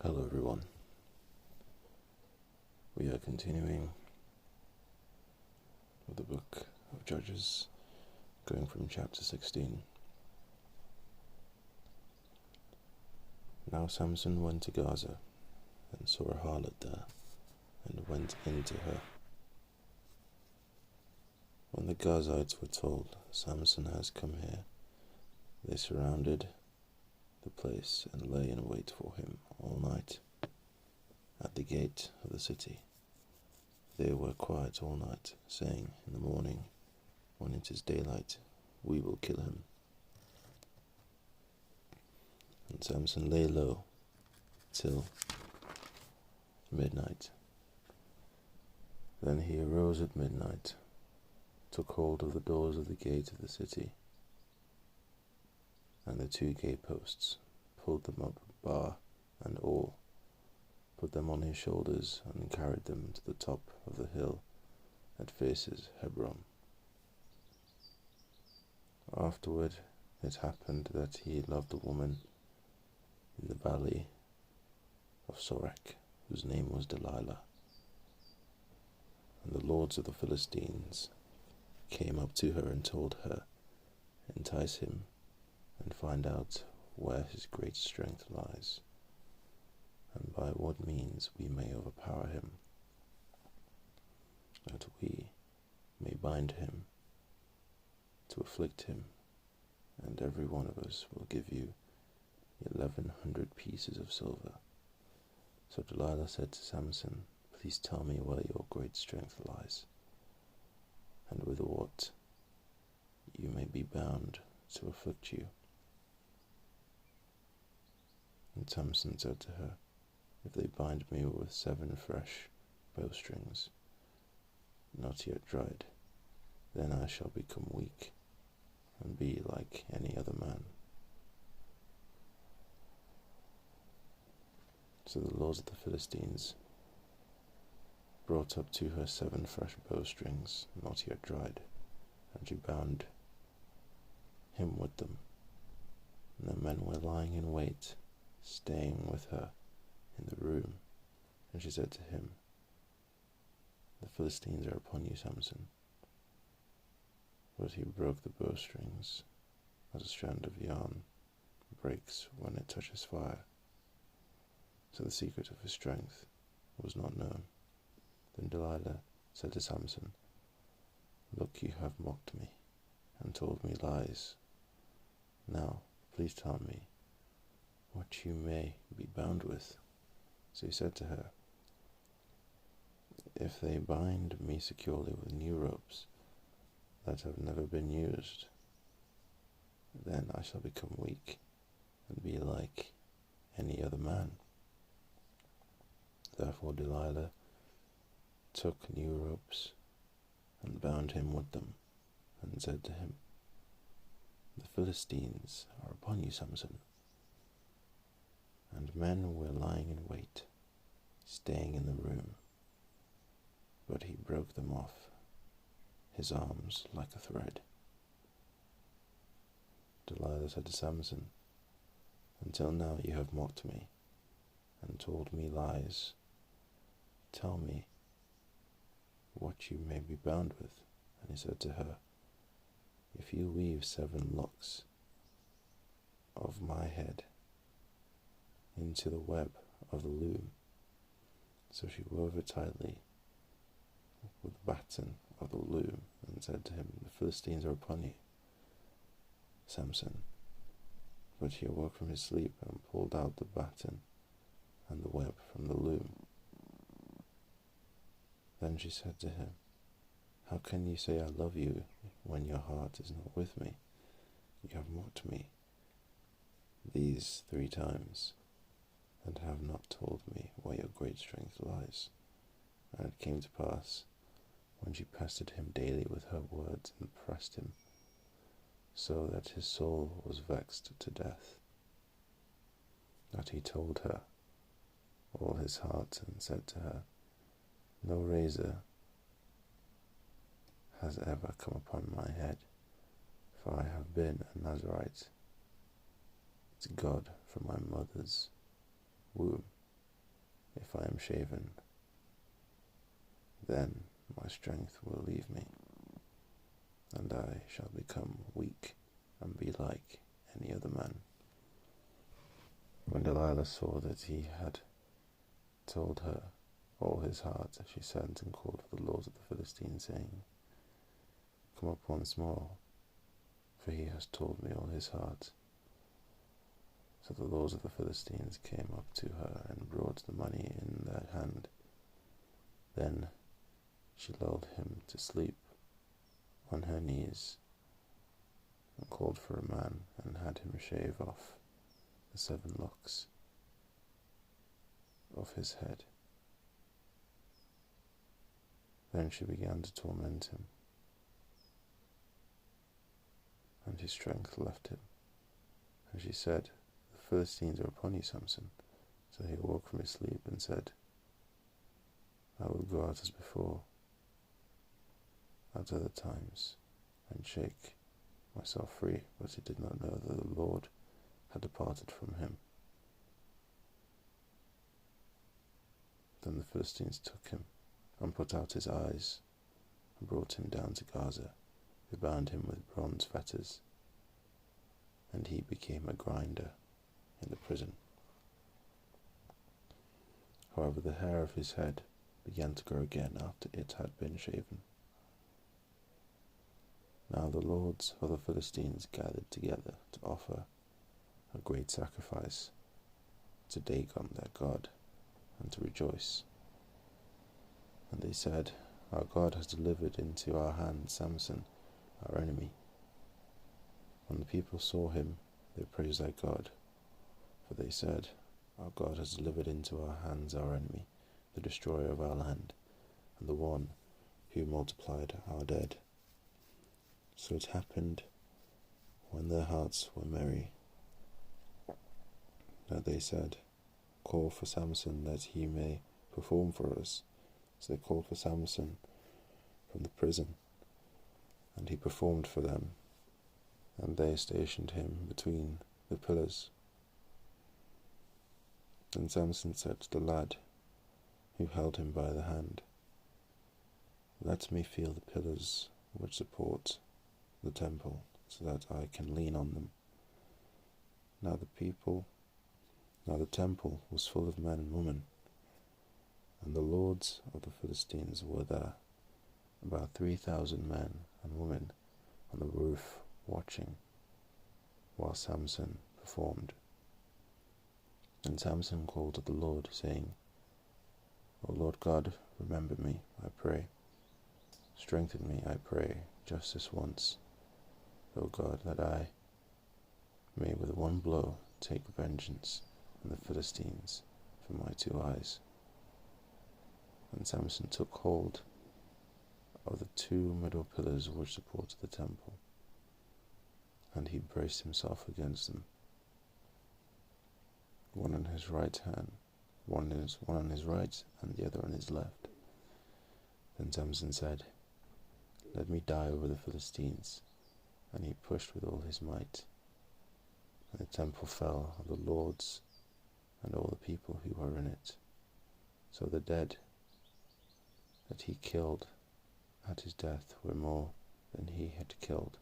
Hello everyone. We are continuing with the book of Judges, going from chapter 16. Now Samson went to Gaza and saw a harlot there and went into her. When the Gazites were told, Samson has come here, they surrounded the place and lay in wait for him all night at the gate of the city. They were quiet all night, saying, "In the morning, when it is daylight, we will kill him." And Samson lay low till midnight. Then he arose at midnight, took hold of the doors of the gate of the city, and the two gateposts, pulled them up, bar and all, put them on his shoulders, and carried them to the top of the hill that faces Hebron. Afterward it happened that he loved a woman in the valley of Sorek, whose name was Delilah. And the lords of the Philistines came up to her and told her, "Entice him and find out where his great strength lies, and by what means we may overpower him, that we may bind him to afflict him, and every one of us will give you 1,100 pieces of silver." So Delilah said to Samson, "Please tell me where your great strength lies, and with what you may be bound to afflict you." And Samson said to her, "If they bind me with 7 fresh bowstrings, not yet dried, then I shall become weak and be like any other man." So the lords of the Philistines brought up to her 7 fresh bowstrings, not yet dried, and she bound him with them. And the men were lying in wait, staying with her in the room. And she said to him, "The Philistines are upon you, Samson." But he broke the bowstrings as a strand of yarn breaks when it touches fire. So the secret of his strength was not known. Then Delilah said to Samson, "Look, you have mocked me and told me lies. Now, please tell me what you may be bound with." So he said to her, "If they bind me securely with new ropes that have never been used, then I shall become weak and be like any other man." Therefore Delilah took new ropes and bound him with them, and said to him, "The Philistines are upon you, Samson." And men were lying in wait, staying in the room, but he broke them off, his arms like a thread. Delilah said to Samson, "Until now you have mocked me and told me lies. Tell me what you may be bound with." And he said to her, "If you weave 7 locks of my head into the web of the loom." So she wove it tightly with the batten of the loom, and said to him, "The Philistines are upon you, Samson." But he awoke from his sleep and pulled out the batten and the web from the loom. Then she said to him, "How can you say I love you when your heart is not with me? You have mocked me these 3 times, and have not told me where your great strength lies." And it came to pass, when she pestered him daily with her words and pressed him, so that his soul was vexed to death, that he told her all his heart, and said to her, "No razor has ever come upon my head, for I have been a Nazarite to God from my mother's womb." if I am shaven, then my strength will leave me, and I shall become weak and be like any other man. When Delilah saw that he had told her all his heart, she sent and called for the lords of the Philistines, saying, Come up once more, for he has told me all his heart. So the lords of the Philistines came up to her and brought the money in their hand. Then she lulled him to sleep on her knees, and called for a man, and had him shave off the 7 locks of his head. Then she began to torment him, and his strength left him. And she said, The Philistines are upon you, Samson. So he awoke from his sleep and said, I will go out as before, at other times, and shake myself free. But he did not know that the Lord had departed from him. Then the Philistines took him, and put out his eyes, and brought him down to Gaza. They bound him with bronze fetters, and he became a grinder in the prison. However, the hair of his head began to grow again after it had been shaven. Now the lords of the Philistines gathered together to offer a great sacrifice to Dagon their god, and to rejoice. And they said, Our God has delivered into our hands Samson, our enemy. When the people saw him, they praised their God, for they said, Our God has delivered into our hands our enemy, the destroyer of our land, and the one who multiplied our dead. So it happened, when their hearts were merry, that they said, Call for Samson, that he may perform for us. So they called for Samson from the prison, and he performed for them, and they stationed him between the pillars. Then Samson said to the lad who held him by the hand, Let me feel the pillars which support the temple, so that I can lean on them. Now the temple was full of men and women, and the lords of the Philistines were there, about 3,000 men and women on the roof watching, while Samson performed. And Samson called to the Lord, saying, O Lord God, remember me, I pray. Strengthen me, I pray, just this once, O God, that I may with one blow take vengeance on the Philistines for my 2 eyes. And Samson took hold of the 2 middle pillars which supported the temple, and he braced himself against them, one on his right hand, one on his right, and the other on his left. Then Samson said, Let me die over the Philistines. And he pushed with all his might, and the temple fell of the lords and all the people who were in it. So the dead that he killed at his death were more than he had killed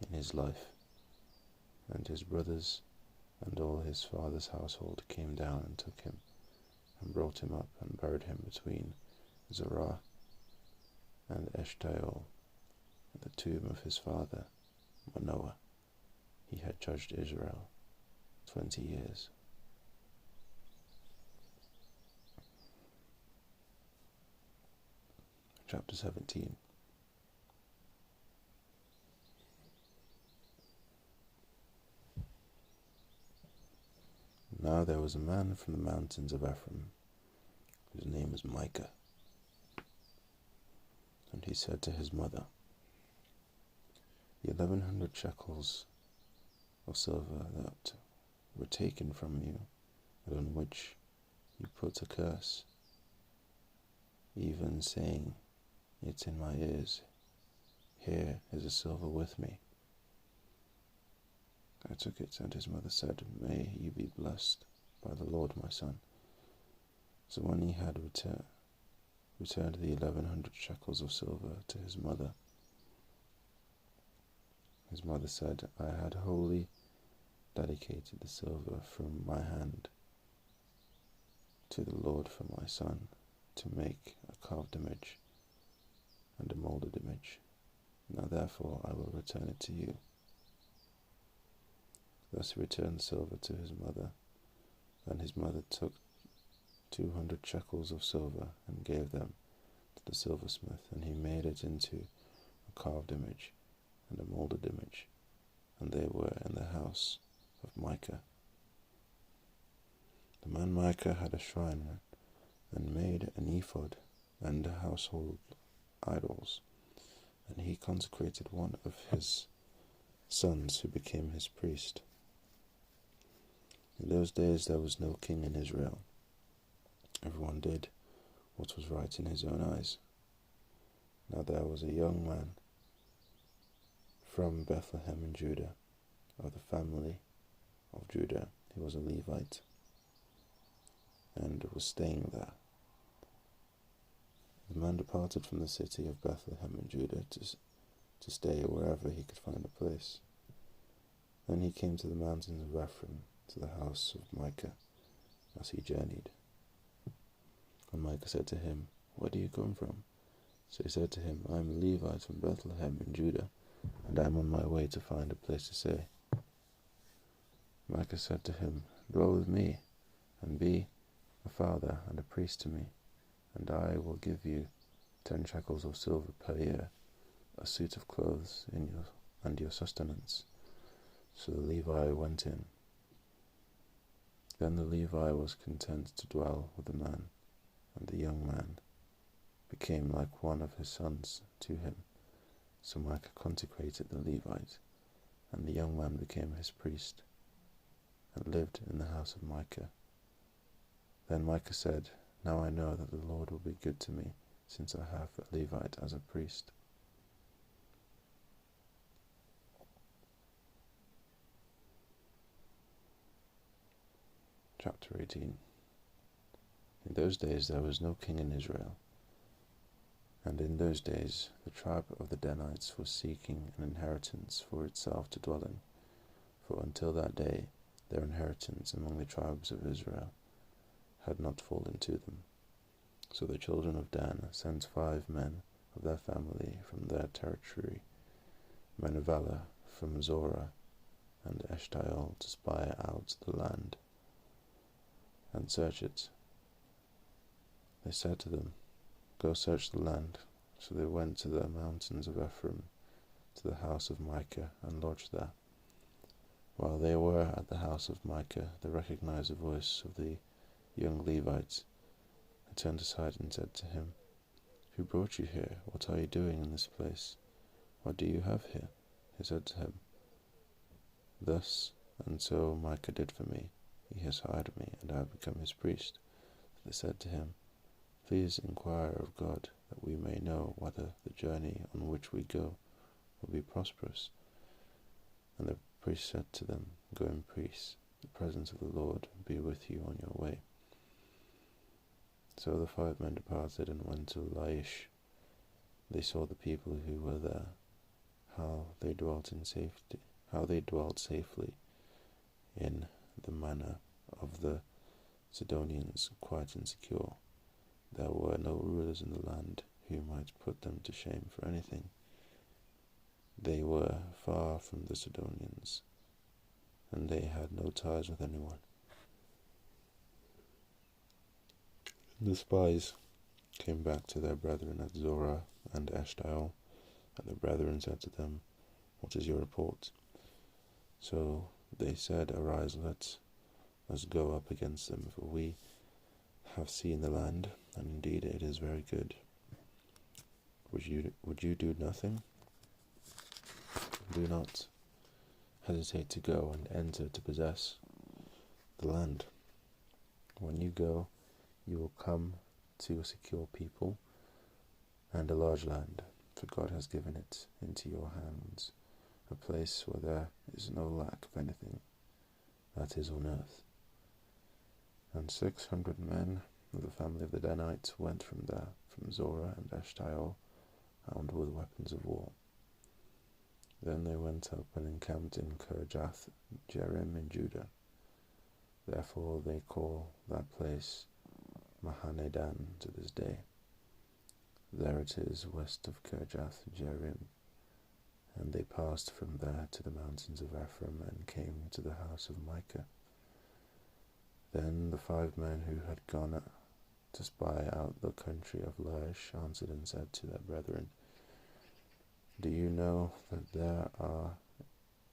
in his life. And his brothers and all his father's household came down and took him, and brought him up and buried him between Zorah and Eshtaol, in the tomb of his father Manoah. He had judged Israel 20 years. Chapter 17. Now there was a man from the mountains of Ephraim, whose name was Micah. And he said to his mother, The 1,100 shekels of silver that were taken from you, and on which you put a curse, even saying it in my ears, Here is the silver with me. I took it, and his mother said, May you be blessed by the Lord, my son. So when he had returned the 1100 shekels of silver to his mother said, I had wholly dedicated the silver from my hand to the Lord for my son, to make a carved image and a molded image. Now therefore I will return it to you. Thus he returned the silver to his mother. Then his mother took 200 shekels of silver and gave them to the silversmith, and he made it into a carved image and a molded image, and they were in the house of Micah. The man Micah had a shrine and made an ephod and household idols, and he consecrated one of his sons who became his priest. In those days there was no king in Israel. Everyone did what was right in his own eyes. Now there was a young man from Bethlehem in Judah, of the family of Judah. He was a Levite and was staying there. The man departed from the city of Bethlehem in Judah to stay wherever he could find a place. Then he came to the mountains of Ephraim, to the house of Micah, as he journeyed. And Micah said to him, Where do you come from? So he said to him, I am a Levite from Bethlehem in Judah, and I am on my way to find a place to stay. Micah said to him, Dwell with me, and be a father and a priest to me, and I will give you 10 shekels of silver per year, a suit of clothes and your sustenance. So the Levi went in. Then the Levi was content to dwell with the man, and the young man became like one of his sons to him. So Micah consecrated the Levite, and the young man became his priest, and lived in the house of Micah. Then Micah said, Now I know that the Lord will be good to me, since I have a Levite as a priest. Chapter 18. In those days there was no king in Israel, and in those days the tribe of the Danites was seeking an inheritance for itself to dwell in, for until that day their inheritance among the tribes of Israel had not fallen to them. So the children of Dan sent 5 men of their family from their territory, men of valor from Zorah and Eshtaol, to spy out the land and search it. They said to them, Go search the land. So they went to the mountains of Ephraim, to the house of Micah, and lodged there. While they were at the house of Micah, they recognized the voice of the young Levites. They turned aside and said to him, Who brought you here? What are you doing in this place? What do you have here? He said to him, Thus and so Micah did for me. He has hired me, and I have become his priest. They said to him, Please inquire of God, that we may know whether the journey on which we go will be prosperous. And the priest said to them, Go in peace. The presence of the Lord be with you on your way. So the 5 men departed and went to Laish. They saw the people who were there, how they dwelt safely in the manner of the Sidonians, quiet and secure. There were no rulers in the land who might put them to shame for anything. They were far from the Sidonians, and they had no ties with anyone. The spies came back to their brethren at Zorah and Eshtaol, and the brethren said to them, What is your report? So they said, Arise, let us go up against them, for we have seen the land, and indeed it is very good. Would you do nothing? Do not hesitate to go and enter to possess the land. When you go, you will come to a secure people and a large land, for God has given it into your hands, a place where there is no lack of anything that is on earth. And 600 men of the family of the Danites went from there, from Zorah and Eshtaol, armed with weapons of war. Then they went up and encamped in Kirjath Jearim in Judah. Therefore they call that place Mahane-dan to this day. There it is west of Kirjath Jearim. And they passed from there to the mountains of Ephraim and came to the house of Micah. Then the 5 men who had gone to spy out the country of Laish answered and said to their brethren, Do you know that there are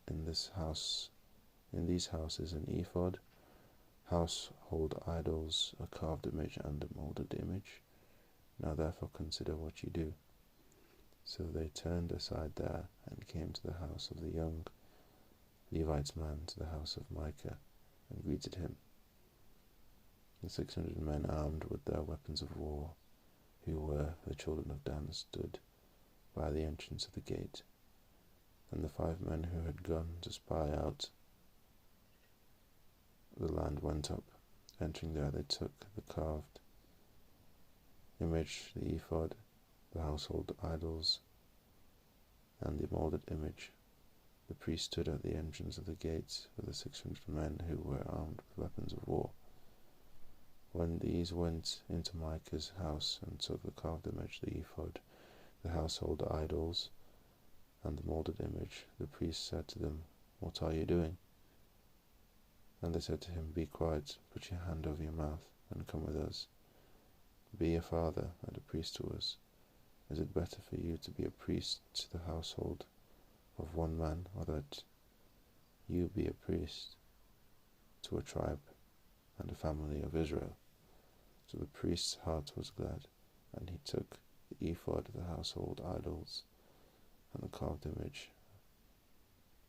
in these houses an ephod, household idols, a carved image, and a molded image? Now therefore consider what you do. So they turned aside there and came to the house of the young Levite's man, to the house of Micah, and greeted him. The 600 men armed with their weapons of war, who were the children of Dan, stood by the entrance of the gate. And the 5 men who had gone to spy out the land went up. Entering there, they took the carved image, the ephod, the household idols, and the molded image. The priest stood at the entrance of the gates with the 600 men who were armed with weapons of war. When these went into Micah's house and took the carved image, the ephod, the household idols, and the molded image, the priest said to them, What are you doing? And they said to him, Be quiet, put your hand over your mouth, and come with us. Be a father and a priest to us. Is it better for you to be a priest to the household of one man, or that you be a priest to a tribe and a family of Israel? So the priest's heart was glad, and he took the ephod, the household idols, and the carved image,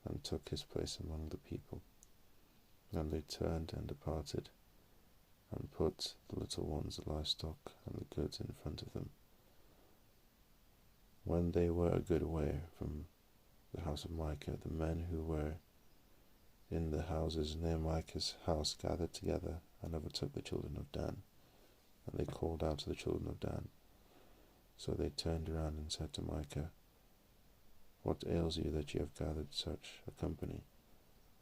and took his place among the people. Then they turned and departed, and put the little ones, the livestock, and the goods in front of them. When they were a good way from the house of Micah, the men who were in the houses near Micah's house gathered together and overtook the children of Dan. And they called out to the children of Dan. So they turned around and said to Micah, What ails you that you have gathered such a company?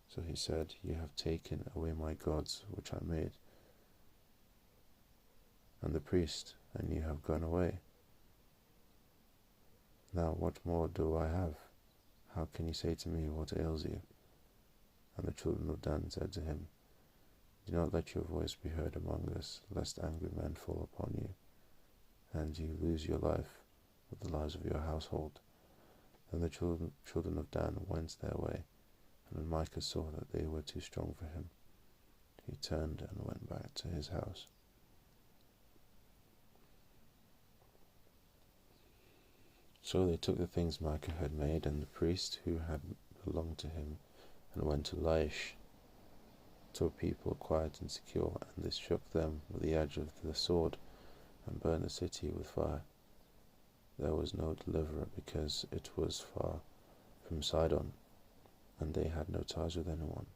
So he said, You have taken away my gods which I made, and the priest, and you have gone away. Now what more do I have? How can you say to me, What ails you? And the children of Dan said to him, Do not let your voice be heard among us, lest angry men fall upon you, and you lose your life with the lives of your household. Then the children of Dan went their way, and when Micah saw that they were too strong for him, he turned and went back to his house. So they took the things Micah had made, and the priest who had belonged to him, and went to Laish, to a people quiet and secure, and they struck them with the edge of the sword, and burned the city with fire. There was no deliverer, because it was far from Sidon, and they had no ties with anyone.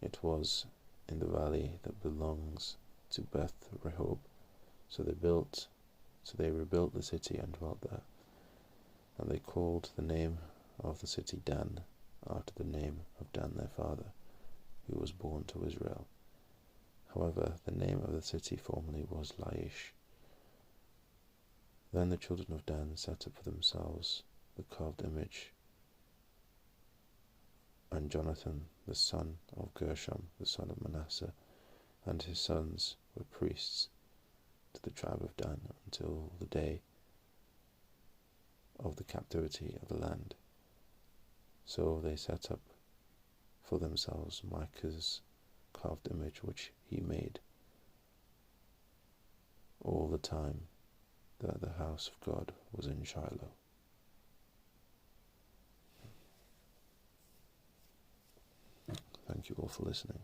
It was in the valley that belongs to Beth Rehob. So they rebuilt the city and dwelt there. And they called the name of the city Dan, after the name of Dan their father, who was born to Israel. However, the name of the city formerly was Laish. Then the children of Dan set up for themselves the carved image, and Jonathan, the son of Gershom, the son of Manasseh, and his sons were priests to the tribe of Dan until the day of the captivity of the land. So they set up for themselves Micah's carved image which he made, all the time that the house of God was in Shiloh. Thank you all for listening.